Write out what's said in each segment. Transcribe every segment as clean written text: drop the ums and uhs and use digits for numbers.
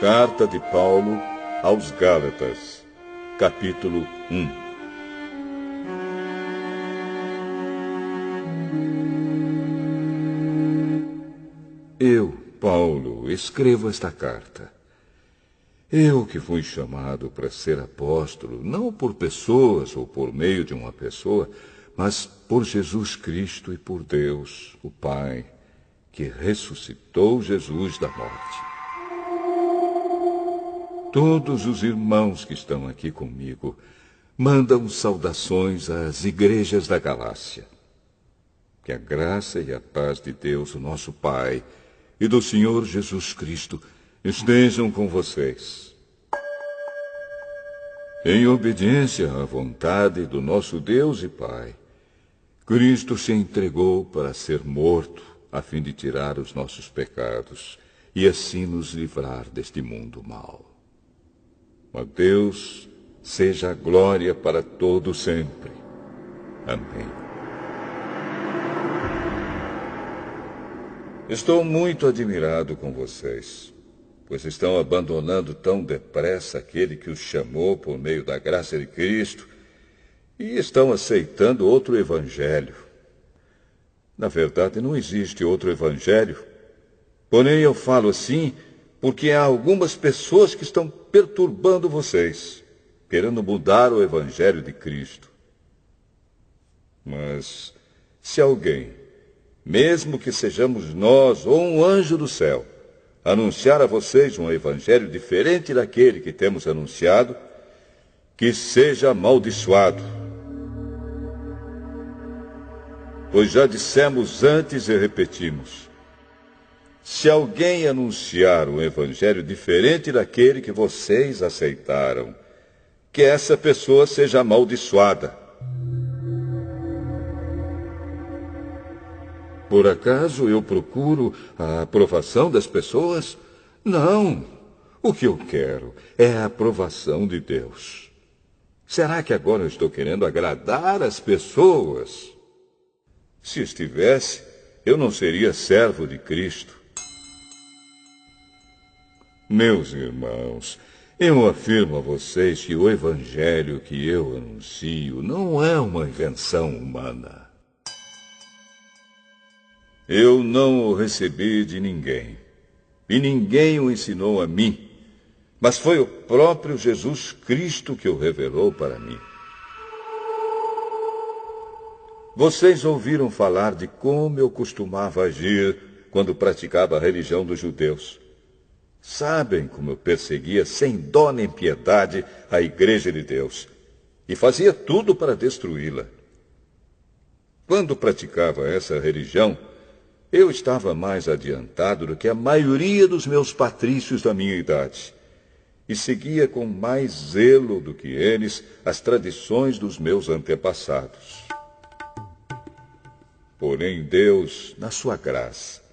Carta de Paulo aos Gálatas, capítulo 1. Eu, Paulo, escrevo esta carta. Eu que fui chamado para ser apóstolo, não por pessoas ou por meio de uma pessoa, mas por Jesus Cristo e por Deus, o Pai, que ressuscitou Jesus da morte. Todos os irmãos que estão aqui comigo mandam saudações às igrejas da Galácia. Que a graça e a paz de Deus, o nosso Pai, e do Senhor Jesus Cristo estejam com vocês. Em obediência à vontade do nosso Deus e Pai, Cristo se entregou para ser morto, a fim de tirar os nossos pecados e assim nos livrar deste mundo mau. A Deus seja a glória para todo sempre. Amém. Estou muito admirado com vocês, pois estão abandonando tão depressa aquele que os chamou por meio da graça de Cristo e estão aceitando outro evangelho. Na verdade, não existe outro evangelho, porém eu falo assim porque há algumas pessoas que estão perturbando vocês, querendo mudar o evangelho de Cristo. Mas se alguém, mesmo que sejamos nós ou um anjo do céu, anunciar a vocês um evangelho diferente daquele que temos anunciado, que seja amaldiçoado. Pois já dissemos antes e repetimos: se alguém anunciar um evangelho diferente daquele que vocês aceitaram, que essa pessoa seja amaldiçoada. Por acaso eu procuro a aprovação das pessoas? Não. O que eu quero é a aprovação de Deus. Será que agora eu estou querendo agradar as pessoas? Se estivesse, eu não seria servo de Cristo. Meus irmãos, eu afirmo a vocês que o evangelho que eu anuncio não é uma invenção humana. Eu não o recebi de ninguém, e ninguém o ensinou a mim, mas foi o próprio Jesus Cristo que o revelou para mim. Vocês ouviram falar de como eu costumava agir quando praticava a religião dos judeus. Sabem como eu perseguia sem dó nem piedade a Igreja de Deus e fazia tudo para destruí-la. Quando praticava essa religião, eu estava mais adiantado do que a maioria dos meus patrícios da minha idade e seguia com mais zelo do que eles as tradições dos meus antepassados. Porém, Deus, na sua graça,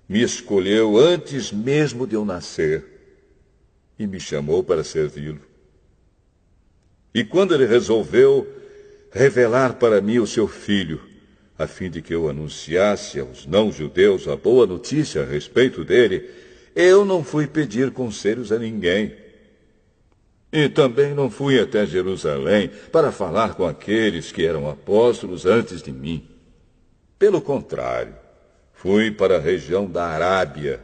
me escolheu antes mesmo de eu nascer e me chamou para servi-lo. E quando ele resolveu revelar para mim o seu Filho, a fim de que eu anunciasse aos não-judeus a boa notícia a respeito dele, eu não fui pedir conselhos a ninguém. E também não fui até Jerusalém para falar com aqueles que eram apóstolos antes de mim. Pelo contrário, fui para a região da Arábia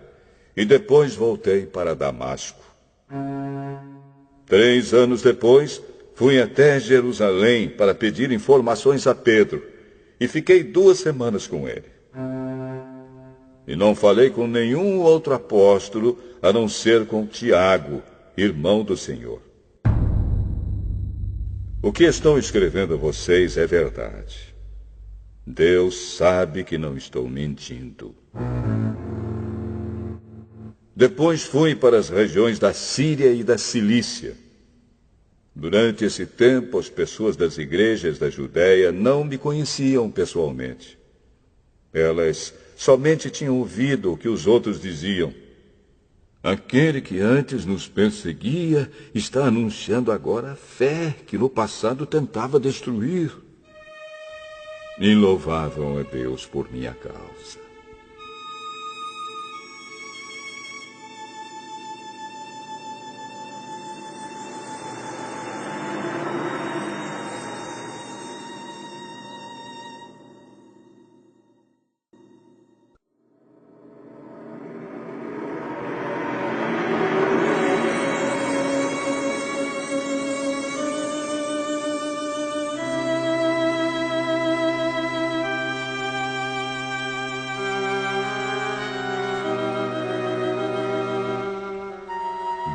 e depois voltei para Damasco. 3 anos depois, fui até Jerusalém para pedir informações a Pedro e fiquei 2 semanas com ele. E não falei com nenhum outro apóstolo a não ser com Tiago, irmão do Senhor. O que estou escrevendo a vocês é verdade. Deus sabe que não estou mentindo. Depois fui para as regiões da Síria e da Cilícia. Durante esse tempo, as pessoas das igrejas da Judéia não me conheciam pessoalmente. Elas somente tinham ouvido o que os outros diziam. Aquele que antes nos perseguia está anunciando agora a fé que no passado tentava destruir. E louvavam a Deus por minha causa.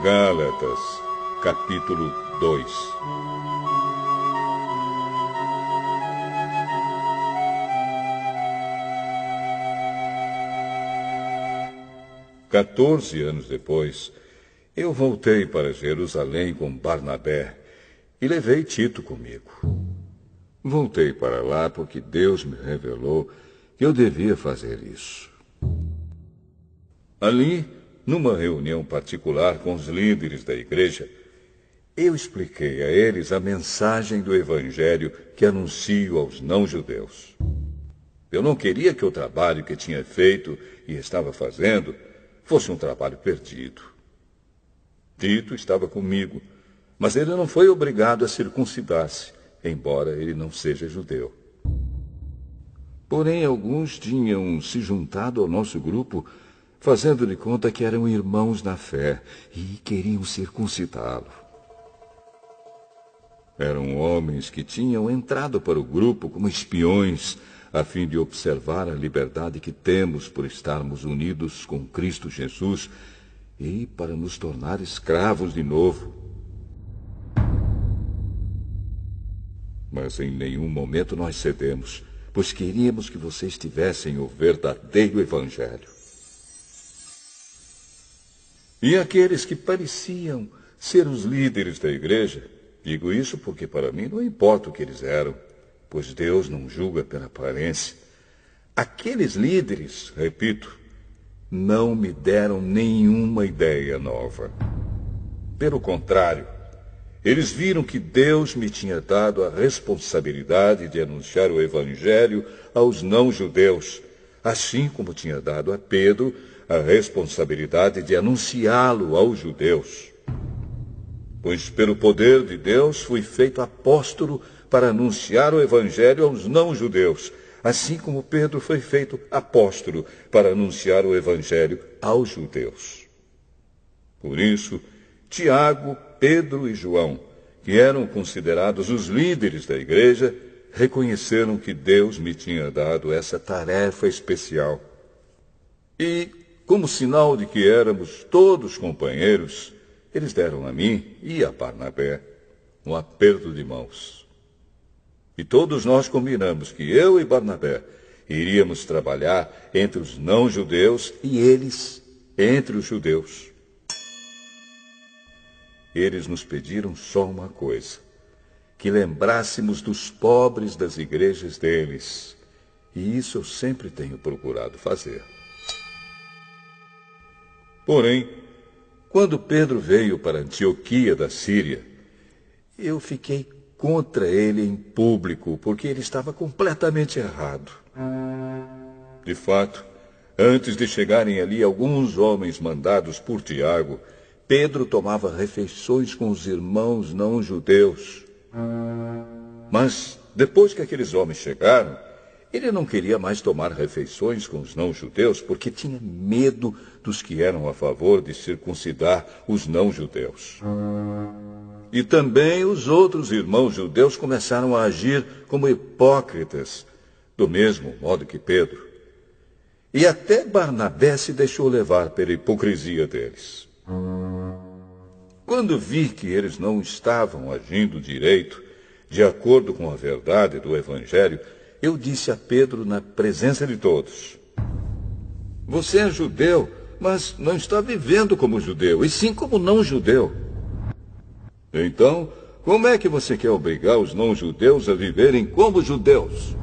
Gálatas, capítulo 2. Quatorze anos depois, eu voltei para Jerusalém com Barnabé e levei Tito comigo. Voltei para lá porque Deus me revelou que eu devia fazer isso. Ali, numa reunião particular com os líderes da igreja, eu expliquei a eles a mensagem do Evangelho que anuncio aos não-judeus. Eu não queria que o trabalho que tinha feito e estava fazendo fosse um trabalho perdido. Tito estava comigo, mas ele não foi obrigado a circuncidar-se, embora ele não seja judeu. Porém, alguns tinham se juntado ao nosso grupo, fazendo de conta que eram irmãos na fé e queriam circuncidá-lo. Eram homens que tinham entrado para o grupo como espiões, a fim de observar a liberdade que temos por estarmos unidos com Cristo Jesus e para nos tornar escravos de novo. Mas em nenhum momento nós cedemos, pois queríamos que vocês tivessem o verdadeiro Evangelho. E aqueles que pareciam ser os líderes da igreja, digo isso porque para mim não importa o que eles eram, pois Deus não julga pela aparência. Aqueles líderes, repito, não me deram nenhuma ideia nova. Pelo contrário, eles viram que Deus me tinha dado a responsabilidade de anunciar o Evangelho aos não-judeus, assim como tinha dado a Pedro a responsabilidade de anunciá-lo aos judeus. Pois pelo poder de Deus fui feito apóstolo para anunciar o Evangelho aos não-judeus, assim como Pedro foi feito apóstolo para anunciar o Evangelho aos judeus. Por isso, Tiago, Pedro e João, que eram considerados os líderes da igreja, reconheceram que Deus me tinha dado essa tarefa especial. E, como sinal de que éramos todos companheiros, eles deram a mim e a Barnabé um aperto de mãos. E todos nós combinamos que eu e Barnabé iríamos trabalhar entre os não-judeus e eles entre os judeus. Eles nos pediram só uma coisa, que lembrássemos dos pobres das igrejas deles. E isso eu sempre tenho procurado fazer. Porém, quando Pedro veio para Antioquia da Síria, eu fiquei contra ele em público, porque ele estava completamente errado. De fato, antes de chegarem ali alguns homens mandados por Tiago, Pedro tomava refeições com os irmãos não-judeus. Mas, depois que aqueles homens chegaram, ele não queria mais tomar refeições com os não-judeus porque tinha medo dos que eram a favor de circuncidar os não-judeus. E também os outros irmãos judeus começaram a agir como hipócritas, do mesmo modo que Pedro. E até Barnabé se deixou levar pela hipocrisia deles. Quando vi que eles não estavam agindo direito, de acordo com a verdade do Evangelho, eu disse a Pedro na presença de todos: você é judeu, mas não está vivendo como judeu, e sim como não-judeu. Então, como é que você quer obrigar os não-judeus a viverem como judeus?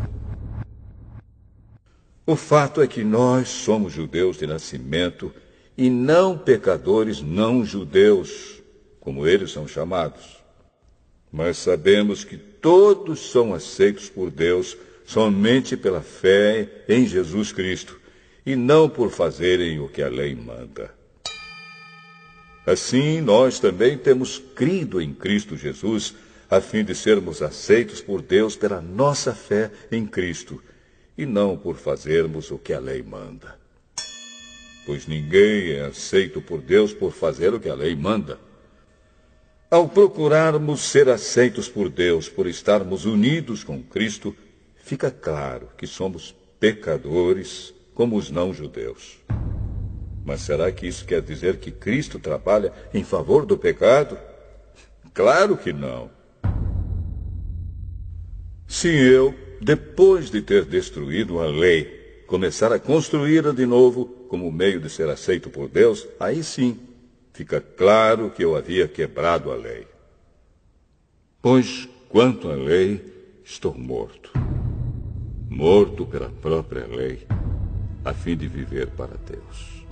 O fato é que nós somos judeus de nascimento e não pecadores não-judeus, como eles são chamados. Mas sabemos que todos são aceitos por Deus somente pela fé em Jesus Cristo, e não por fazerem o que a lei manda. Assim, nós também temos crido em Cristo Jesus, a fim de sermos aceitos por Deus pela nossa fé em Cristo, e não por fazermos o que a lei manda. Pois ninguém é aceito por Deus por fazer o que a lei manda. Ao procurarmos ser aceitos por Deus por estarmos unidos com Cristo, fica claro que somos pecadores como os não-judeus. Mas será que isso quer dizer que Cristo trabalha em favor do pecado? Claro que não. Se eu, depois de ter destruído a lei, começar a construí-la de novo como meio de ser aceito por Deus, aí sim fica claro que eu havia quebrado a lei. Pois, quanto à lei, estou morto. Morto pela própria lei, a fim de viver para Deus.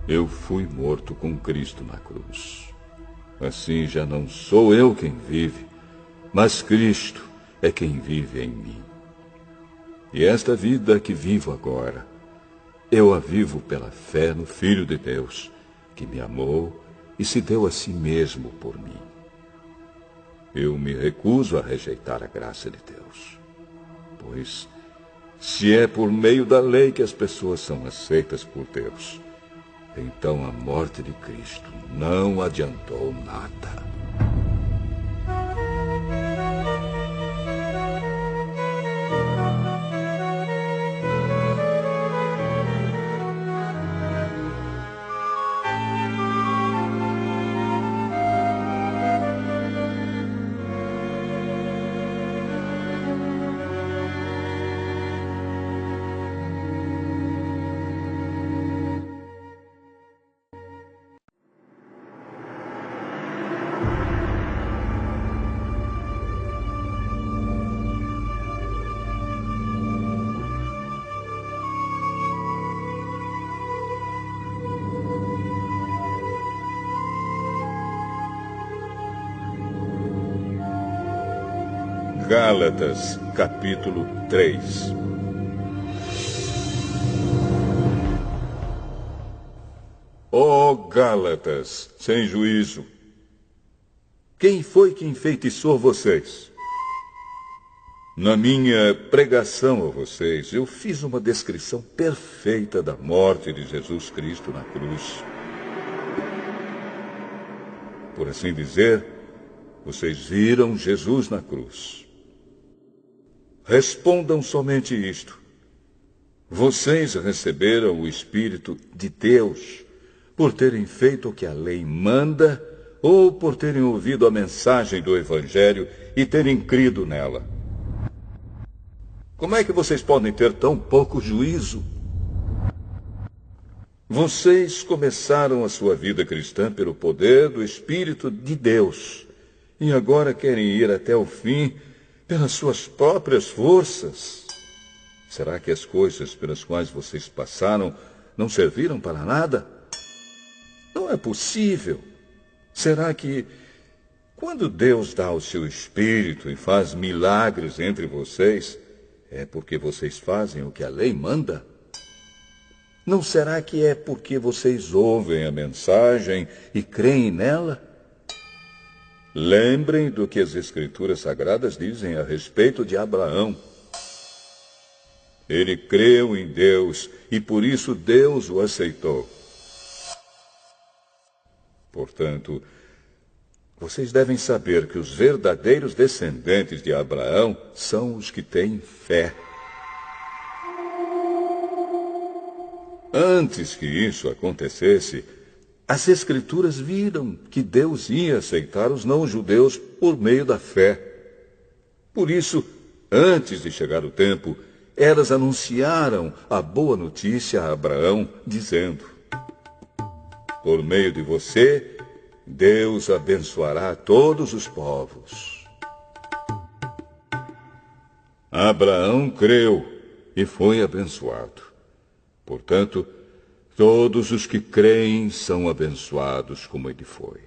Eu fui morto com Cristo na cruz. Assim já não sou eu quem vive, mas Cristo é quem vive em mim. E esta vida que vivo agora, eu a vivo pela fé no Filho de Deus, que me amou e se deu a si mesmo por mim. Eu me recuso a rejeitar a graça de Deus, pois se é por meio da lei que as pessoas são aceitas por Deus, então a morte de Cristo não adiantou nada. Gálatas, capítulo 3. Ó Gálatas, sem juízo! Quem foi que enfeitiçou vocês? Na minha pregação a vocês, eu fiz uma descrição perfeita da morte de Jesus Cristo na cruz. Por assim dizer, vocês viram Jesus na cruz. Respondam somente isto. Vocês receberam o Espírito de Deus por terem feito o que a lei manda ou por terem ouvido a mensagem do Evangelho e terem crido nela? Como é que vocês podem ter tão pouco juízo? Vocês começaram a sua vida cristã pelo poder do Espírito de Deus e agora querem ir até o fim pelas suas próprias forças. Será que as coisas pelas quais vocês passaram não serviram para nada? Não é possível. Será que, quando Deus dá o seu Espírito e faz milagres entre vocês, é porque vocês fazem o que a lei manda? Não será que é porque vocês ouvem a mensagem e creem nela? Lembrem do que as Escrituras Sagradas dizem a respeito de Abraão. Ele creu em Deus e por isso Deus o aceitou. Portanto, vocês devem saber que os verdadeiros descendentes de Abraão são os que têm fé. Antes que isso acontecesse, as Escrituras viram que Deus ia aceitar os não-judeus por meio da fé. Por isso, antes de chegar o tempo, elas anunciaram a boa notícia a Abraão, dizendo: por meio de você, Deus abençoará todos os povos. Abraão creu e foi abençoado. Portanto, todos os que creem são abençoados como ele foi.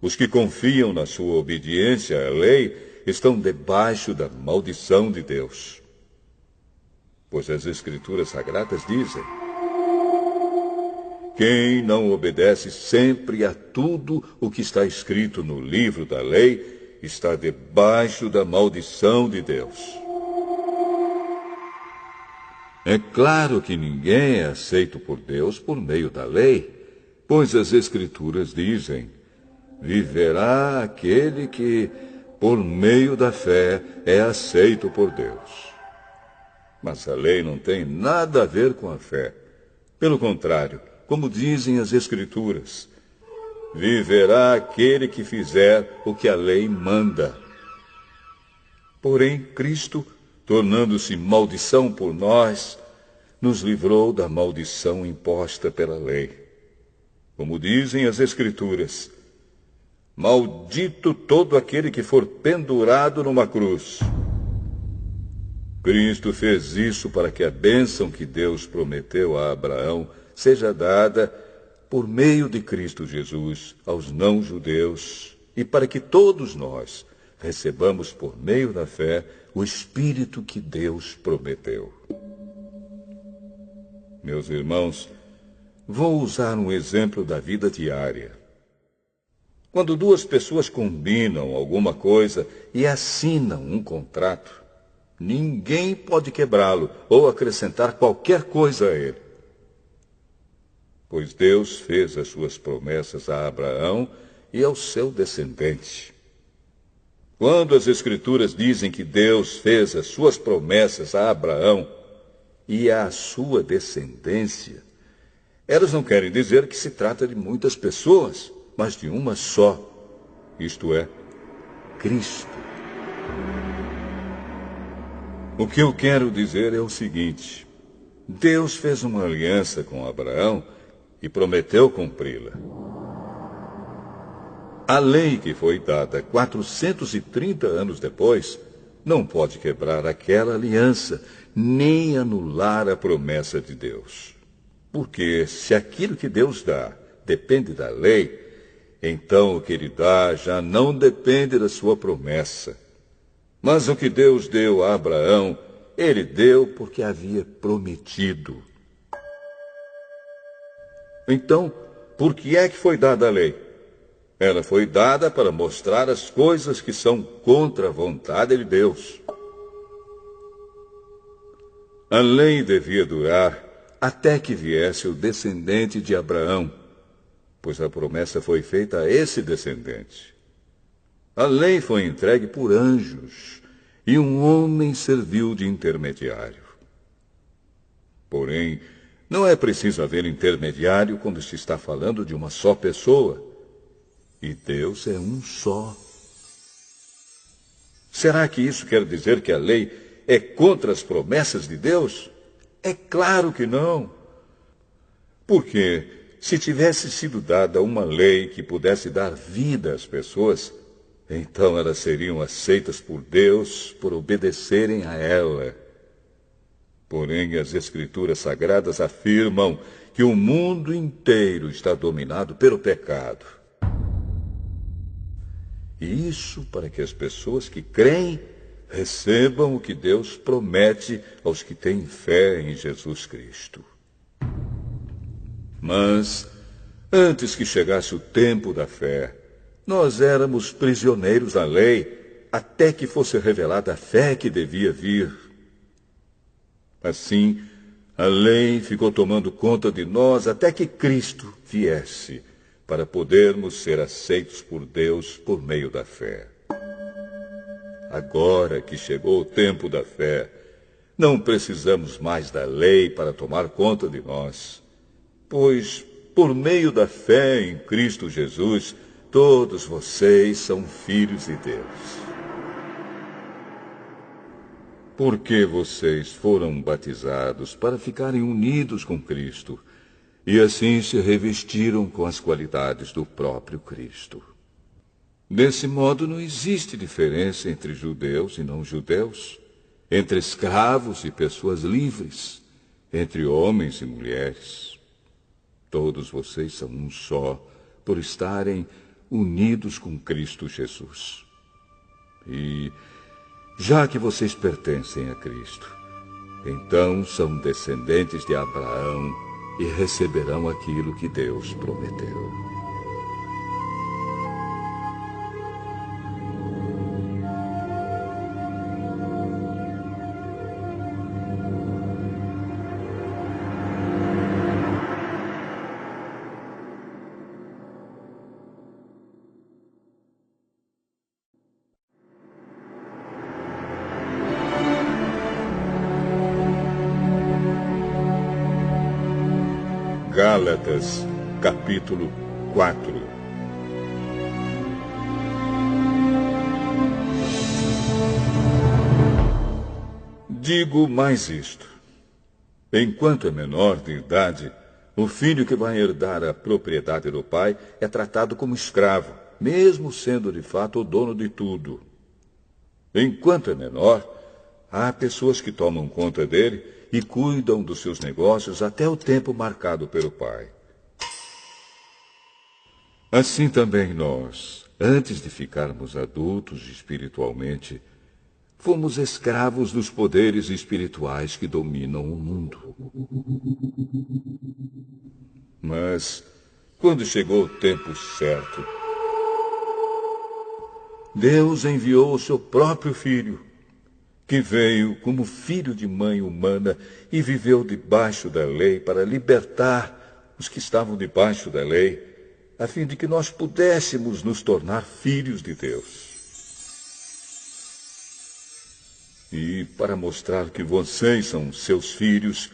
Os que confiam na sua obediência à lei estão debaixo da maldição de Deus. Pois as Escrituras Sagradas dizem: quem não obedece sempre a tudo o que está escrito no livro da lei está debaixo da maldição de Deus. É claro que ninguém é aceito por Deus por meio da lei, pois as Escrituras dizem: viverá aquele que, por meio da fé, é aceito por Deus. Mas a lei não tem nada a ver com a fé, Pelo contrário, como dizem as Escrituras, viverá aquele que fizer o que a lei manda. Porém, Cristo, tornando-se maldição por nós, nos livrou da maldição imposta pela lei. Como dizem as Escrituras, maldito todo aquele que for pendurado numa cruz. Cristo fez isso para que a bênção que Deus prometeu a Abraão seja dada por meio de Cristo Jesus aos não-judeus e para que todos nós recebamos por meio da fé o Espírito que Deus prometeu. Meus irmãos, vou usar um exemplo da vida diária. Quando duas pessoas combinam alguma coisa e assinam um contrato, ninguém pode quebrá-lo ou acrescentar qualquer coisa a ele. Pois Deus fez as suas promessas a Abraão e ao seu descendente. Quando as Escrituras dizem que Deus fez as suas promessas a Abraão e à sua descendência, elas não querem dizer que se trata de muitas pessoas, mas de uma só, isto é, Cristo. O que eu quero dizer é o seguinte: Deus fez uma aliança com Abraão e prometeu cumpri-la. A lei que foi dada 430 anos depois não pode quebrar aquela aliança, nem anular a promessa de Deus. Porque se aquilo que Deus dá depende da lei, então o que ele dá já não depende da sua promessa. Mas o que Deus deu a Abraão, ele deu porque havia prometido. Então, por que é que foi dada a lei? Ela foi dada para mostrar as coisas que são contra a vontade de Deus. A lei devia durar até que viesse o descendente de Abraão, pois a promessa foi feita a esse descendente. A lei foi entregue por anjos e um homem serviu de intermediário. Porém, não é preciso haver intermediário quando se está falando de uma só pessoa. E Deus é um só. Será que isso quer dizer que a lei é contra as promessas de Deus? É claro que não. Porque se tivesse sido dada uma lei que pudesse dar vida às pessoas, então elas seriam aceitas por Deus por obedecerem a ela. Porém, as Escrituras Sagradas afirmam que o mundo inteiro está dominado pelo pecado. E isso para que as pessoas que creem recebam o que Deus promete aos que têm fé em Jesus Cristo. Mas, antes que chegasse o tempo da fé, nós éramos prisioneiros da lei, até que fosse revelada a fé que devia vir. Assim, a lei ficou tomando conta de nós até que Cristo viesse, para podermos ser aceitos por Deus por meio da fé. Agora que chegou o tempo da fé, não precisamos mais da lei para tomar conta de nós, pois, por meio da fé em Cristo Jesus, todos vocês são filhos de Deus. Porque vocês foram batizados para ficarem unidos com Cristo, e assim se revestiram com as qualidades do próprio Cristo. Desse modo, não existe diferença entre judeus e não-judeus, entre escravos e pessoas livres, entre homens e mulheres. Todos vocês são um só, por estarem unidos com Cristo Jesus. E, já que vocês pertencem a Cristo, então são descendentes de Abraão, e receberão aquilo que Deus prometeu. Gálatas, capítulo 4. Digo mais isto. Enquanto é menor de idade, o filho que vai herdar a propriedade do pai é tratado como escravo, mesmo sendo de fato o dono de tudo. Enquanto é menor, há pessoas que tomam conta dele e cuidam dos seus negócios até o tempo marcado pelo pai. Assim também nós, antes de ficarmos adultos espiritualmente, fomos escravos dos poderes espirituais que dominam o mundo. Mas, quando chegou o tempo certo, Deus enviou o seu próprio Filho, que veio como filho de mãe humana e viveu debaixo da lei para libertar os que estavam debaixo da lei, a fim de que nós pudéssemos nos tornar filhos de Deus. E para mostrar que vocês são seus filhos,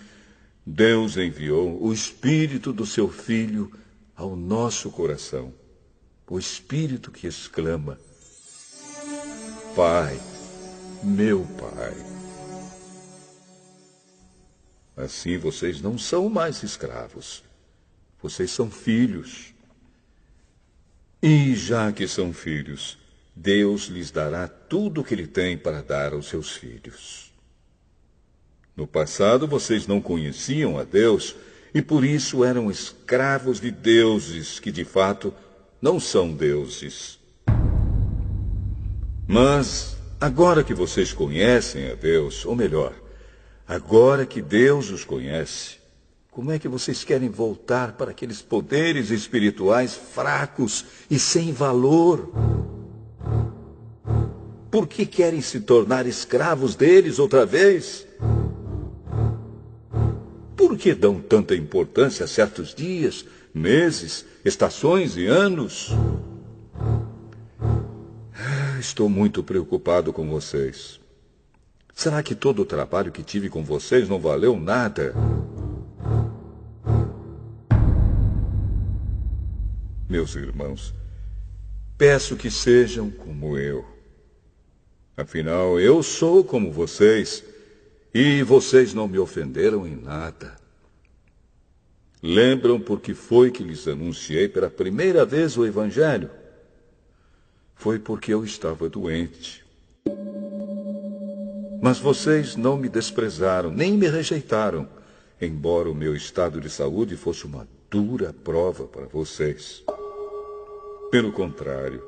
Deus enviou o Espírito do seu Filho ao nosso coração. O Espírito que exclama: Pai, meu Pai. Assim vocês não são mais escravos. Vocês são filhos. E já que são filhos, Deus lhes dará tudo o que Ele tem para dar aos seus filhos. No passado, vocês não conheciam a Deus e por isso eram escravos de deuses que, de fato, não são deuses. Mas, agora que vocês conhecem a Deus, ou melhor, agora que Deus os conhece, como é que vocês querem voltar para aqueles poderes espirituais fracos e sem valor? Por que querem se tornar escravos deles outra vez? Por que dão tanta importância a certos dias, meses, estações e anos? Estou muito preocupado com vocês. Será que todo o trabalho que tive com vocês não valeu nada? Meus irmãos, peço que sejam como eu. Afinal, eu sou como vocês, e vocês não me ofenderam em nada. Lembram por que foi que lhes anunciei pela primeira vez o Evangelho? Foi porque eu estava doente. Mas vocês não me desprezaram, nem me rejeitaram, embora o meu estado de saúde fosse uma dura prova para vocês. Pelo contrário,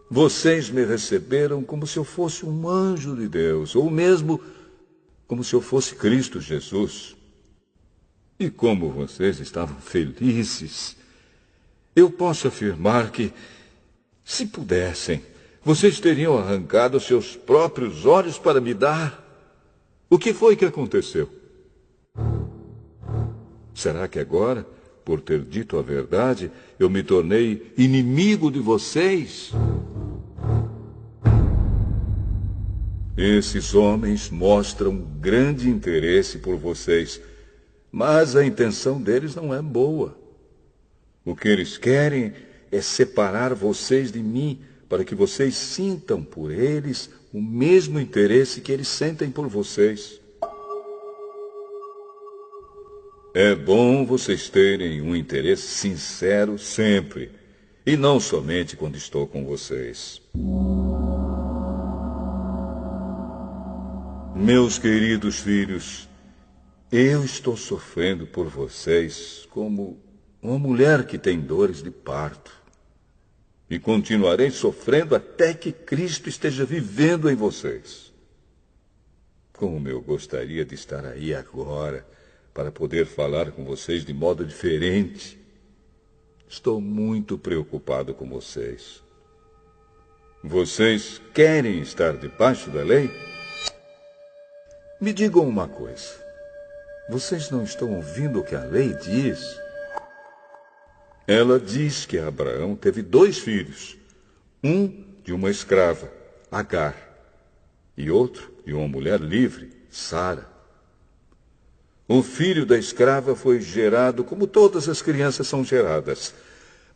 vocês me receberam como se eu fosse um anjo de Deus, ou mesmo como se eu fosse Cristo Jesus. E como vocês estavam felizes, eu posso afirmar que, se pudessem, vocês teriam arrancado seus próprios olhos para me dar. O que foi que aconteceu? Será que agora, por ter dito a verdade, eu me tornei inimigo de vocês? Esses homens mostram grande interesse por vocês, mas a intenção deles não é boa. O que eles querem é separar vocês de mim, para que vocês sintam por eles o mesmo interesse que eles sentem por vocês. É bom vocês terem um interesse sincero sempre, e não somente quando estou com vocês. Meus queridos filhos, eu estou sofrendo por vocês como uma mulher que tem dores de parto. E continuarei sofrendo até que Cristo esteja vivendo em vocês. Como eu gostaria de estar aí agora, para poder falar com vocês de modo diferente. Estou muito preocupado com vocês. Vocês querem estar debaixo da lei? Me digam uma coisa. Vocês não estão ouvindo o que a lei diz? Ela diz que Abraão teve 2 filhos. Um de uma escrava, Agar, e outro de uma mulher livre, Sara. O filho da escrava foi gerado como todas as crianças são geradas.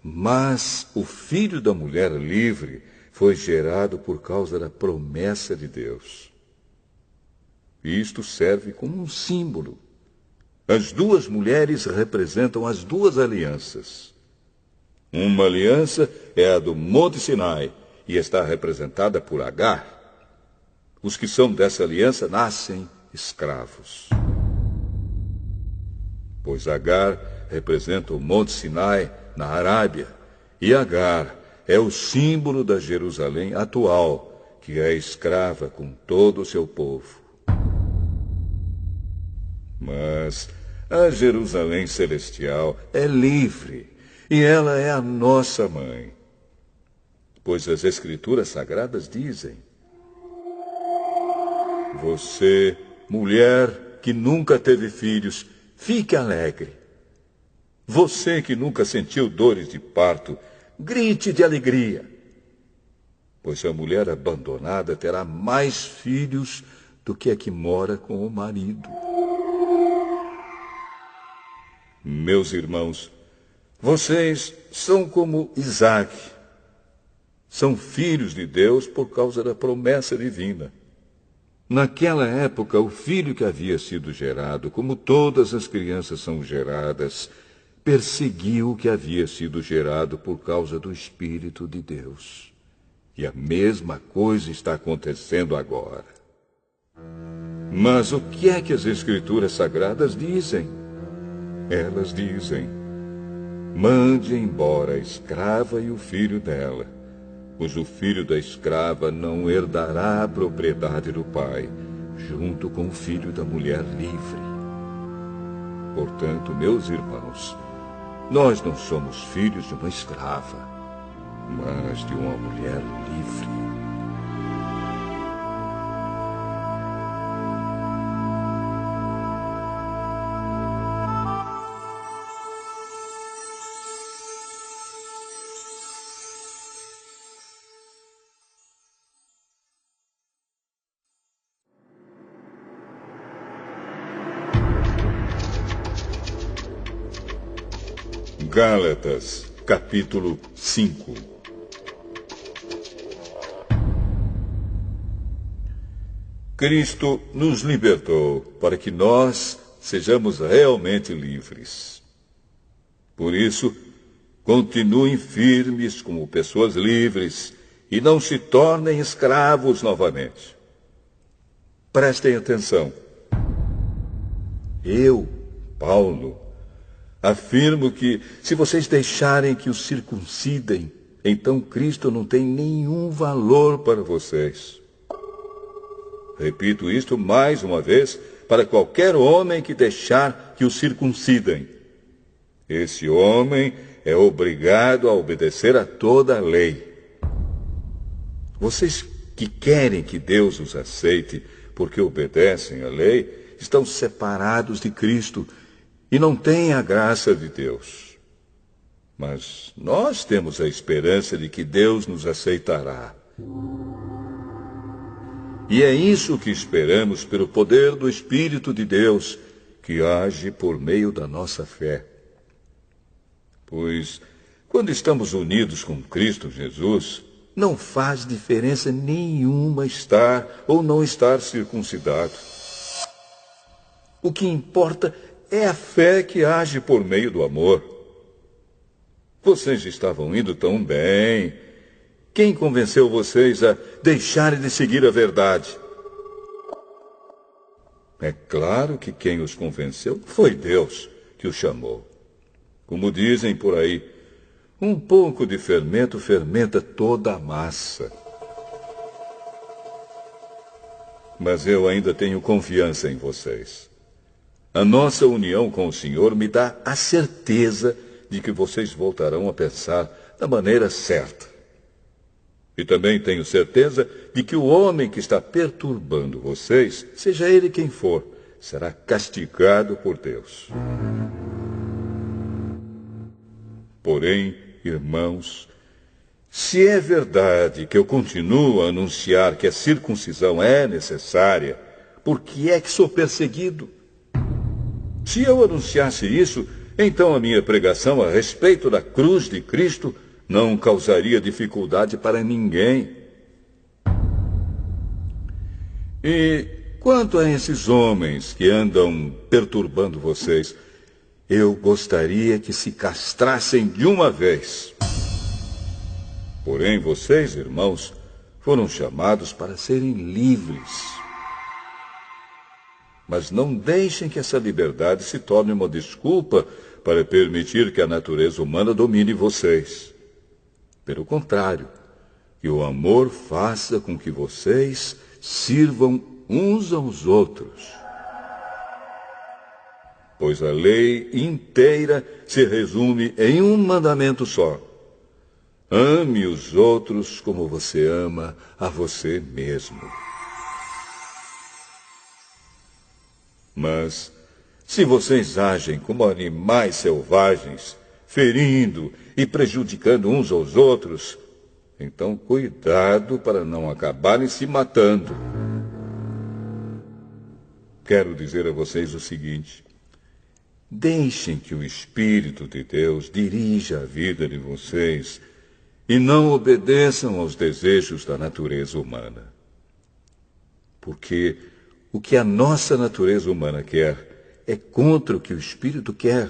Mas o filho da mulher livre foi gerado por causa da promessa de Deus. Isto serve como um símbolo. As duas mulheres representam as duas alianças. Uma aliança é a do Monte Sinai e está representada por Agar. Os que são dessa aliança nascem escravos. Pois Agar representa o Monte Sinai na Arábia, e Agar é o símbolo da Jerusalém atual, que é escrava com todo o seu povo. Mas a Jerusalém celestial é livre, e ela é a nossa mãe. Pois as Escrituras Sagradas dizem: você, mulher que nunca teve filhos, fique alegre. Você que nunca sentiu dores de parto, grite de alegria. Pois a mulher abandonada terá mais filhos do que a que mora com o marido. Meus irmãos, vocês são como Isaac. São filhos de Deus por causa da promessa divina. Naquela época, o filho que havia sido gerado, como todas as crianças são geradas, perseguiu o que havia sido gerado por causa do Espírito de Deus. E a mesma coisa está acontecendo agora. Mas o que é que as Escrituras Sagradas dizem? Elas dizem: mande embora a escrava e o filho dela, pois o filho da escrava não herdará a propriedade do pai, junto com o filho da mulher livre. Portanto, meus irmãos, nós não somos filhos de uma escrava, mas de uma mulher livre. Gálatas, capítulo 5. Cristo nos libertou para que nós sejamos realmente livres. Por isso, continuem firmes como pessoas livres e não se tornem escravos novamente. Prestem atenção. Eu, Paulo, afirmo que, se vocês deixarem que os circuncidem, então Cristo não tem nenhum valor para vocês. Repito isto mais uma vez para qualquer homem que deixar que o circuncidem. Esse homem é obrigado a obedecer a toda a lei. Vocês que querem que Deus os aceite porque obedecem à lei, estão separados de Cristo e não têm a graça de Deus. Mas nós temos a esperança de que Deus nos aceitará. E é isso que esperamos pelo poder do Espírito de Deus, que age por meio da nossa fé. Pois, quando estamos unidos com Cristo Jesus, não faz diferença nenhuma estar ou não estar circuncidado. O que importa é a fé que age por meio do amor. Vocês estavam indo tão bem. Quem convenceu vocês a deixarem de seguir a verdade? É claro que quem os convenceu foi Deus que os chamou. Como dizem por aí, um pouco de fermento fermenta toda a massa. Mas eu ainda tenho confiança em vocês. A nossa união com o Senhor me dá a certeza de que vocês voltarão a pensar da maneira certa. E também tenho certeza de que o homem que está perturbando vocês, seja ele quem for, será castigado por Deus. Porém, irmãos, se é verdade que eu continuo a anunciar que a circuncisão é necessária, por que é que sou perseguido? Se eu anunciasse isso, então a minha pregação a respeito da cruz de Cristo não causaria dificuldade para ninguém. E quanto a esses homens que andam perturbando vocês, eu gostaria que se castrassem de uma vez. Porém, vocês, irmãos, foram chamados para serem livres. Mas não deixem que essa liberdade se torne uma desculpa para permitir que a natureza humana domine vocês. Pelo contrário, que o amor faça com que vocês sirvam uns aos outros. Pois a lei inteira se resume em um mandamento só: ame os outros como você ama a você mesmo. Mas, se vocês agem como animais selvagens, ferindo e prejudicando uns aos outros, então cuidado para não acabarem se matando. Quero dizer a vocês o seguinte: deixem que o Espírito de Deus dirija a vida de vocês e não obedeçam aos desejos da natureza humana. Porque o que a nossa natureza humana quer é contra o que o Espírito quer.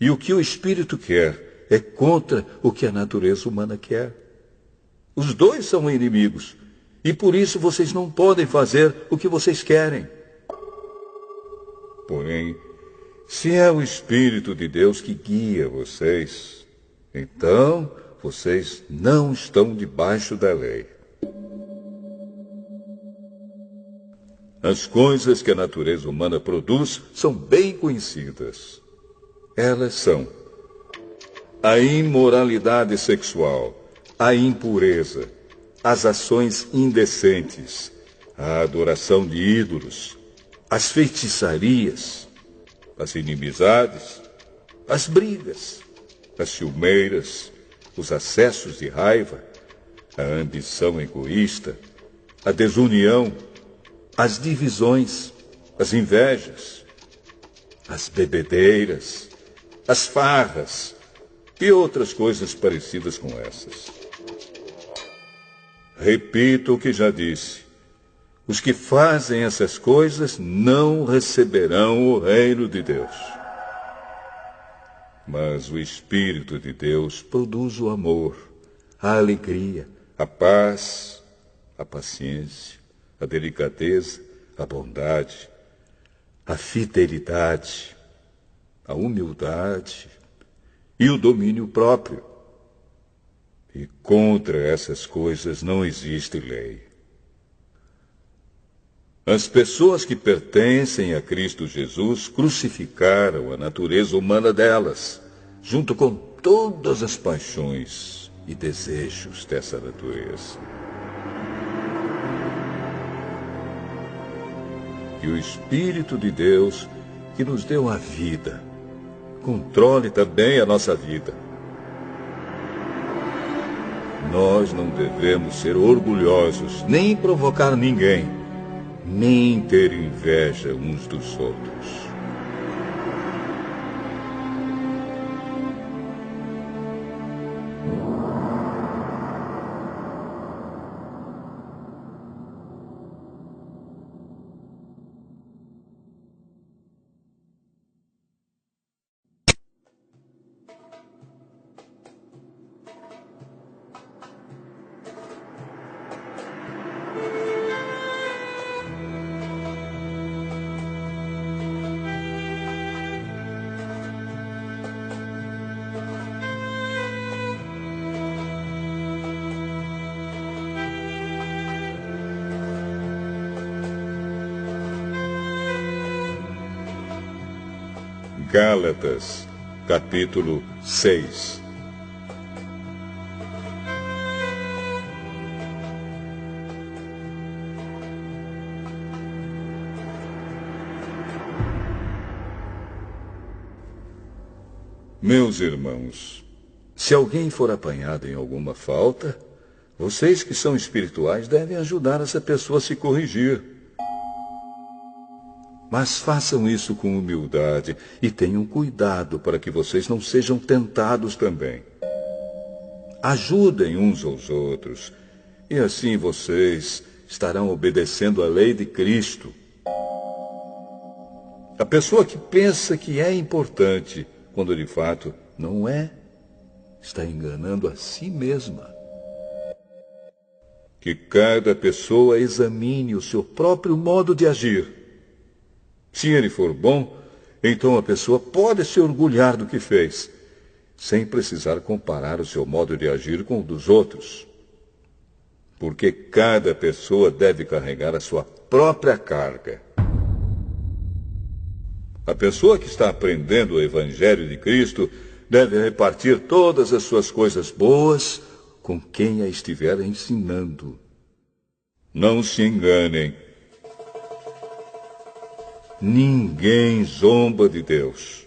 E o que o Espírito quer é contra o que a natureza humana quer. Os dois são inimigos, e por isso vocês não podem fazer o que vocês querem. Porém, se é o Espírito de Deus que guia vocês, então vocês não estão debaixo da lei. As coisas que a natureza humana produz são bem conhecidas. Elas são a imoralidade sexual, a impureza, as ações indecentes, a adoração de ídolos, as feitiçarias, as inimizades, as brigas, as ciumeiras, os acessos de raiva, a ambição egoísta, a desunião, as divisões, as invejas, as bebedeiras, as farras e outras coisas parecidas com essas. Repito o que já disse: os que fazem essas coisas não receberão o reino de Deus. Mas o Espírito de Deus produz o amor, a alegria, a paz, a paciência, a delicadeza, a bondade, a fidelidade, a humildade e o domínio próprio. E contra essas coisas não existe lei. As pessoas que pertencem a Cristo Jesus crucificaram a natureza humana delas, junto com todas as paixões e desejos dessa natureza. Que o Espírito de Deus, que nos deu a vida, controle também a nossa vida. Nós não devemos ser orgulhosos, nem provocar ninguém, nem ter inveja uns dos outros. Gálatas, capítulo 6. Meus irmãos, se alguém for apanhado em alguma falta, vocês que são espirituais devem ajudar essa pessoa a se corrigir. Mas façam isso com humildade e tenham cuidado para que vocês não sejam tentados também. Ajudem uns aos outros, e assim vocês estarão obedecendo à lei de Cristo. A pessoa que pensa que é importante, quando de fato não é, está enganando a si mesma. Que cada pessoa examine o seu próprio modo de agir. Se ele for bom, então a pessoa pode se orgulhar do que fez, sem precisar comparar o seu modo de agir com o dos outros. Porque cada pessoa deve carregar a sua própria carga. A pessoa que está aprendendo o Evangelho de Cristo deve repartir todas as suas coisas boas com quem a estiver ensinando. Não se enganem. Ninguém zomba de Deus.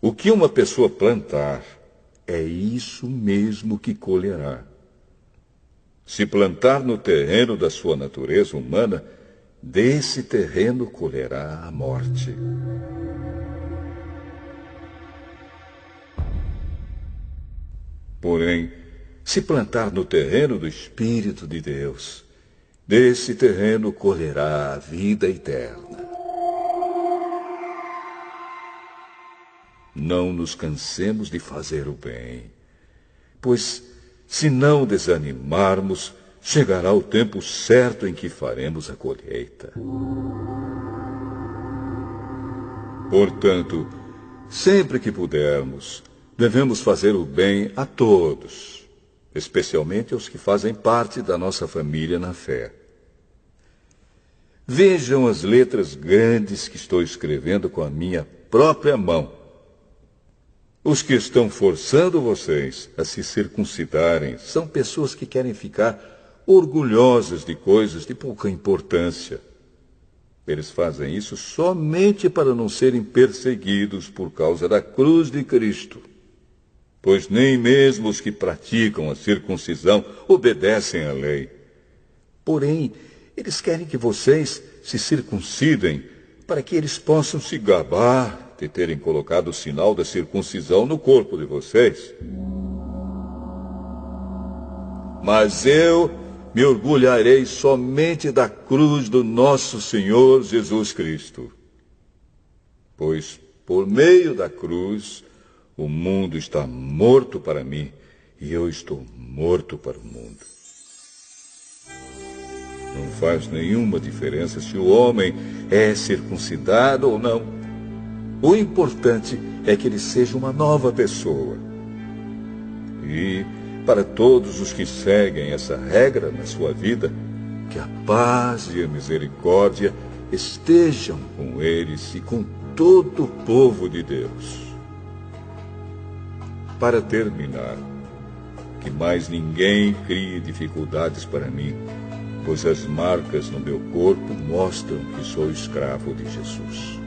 O que uma pessoa plantar, é isso mesmo que colherá. Se plantar no terreno da sua natureza humana, desse terreno colherá a morte. Porém, se plantar no terreno do Espírito de Deus, desse terreno colherá a vida eterna. Não nos cansemos de fazer o bem, pois, se não desanimarmos, chegará o tempo certo em que faremos a colheita. Portanto, sempre que pudermos, devemos fazer o bem a todos, especialmente aos que fazem parte da nossa família na fé. Vejam as letras grandes que estou escrevendo com a minha própria mão. Os que estão forçando vocês a se circuncidarem são pessoas que querem ficar orgulhosas de coisas de pouca importância. Eles fazem isso somente para não serem perseguidos por causa da cruz de Cristo. Pois nem mesmo os que praticam a circuncisão obedecem à lei. Porém, eles querem que vocês se circuncidem para que eles possam se gabar de terem colocado o sinal da circuncisão no corpo de vocês. Mas eu me orgulharei somente da cruz do nosso Senhor Jesus Cristo. Pois, por meio da cruz, o mundo está morto para mim e eu estou morto para o mundo. Não faz nenhuma diferença se o homem é circuncidado ou não. O importante é que ele seja uma nova pessoa. E, para todos os que seguem essa regra na sua vida, que a paz e a misericórdia estejam com eles e com todo o povo de Deus. Para terminar, que mais ninguém crie dificuldades para mim, pois as marcas no meu corpo mostram que sou escravo de Jesus.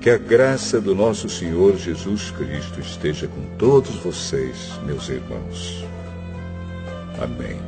Que a graça do nosso Senhor Jesus Cristo esteja com todos vocês, meus irmãos. Amém.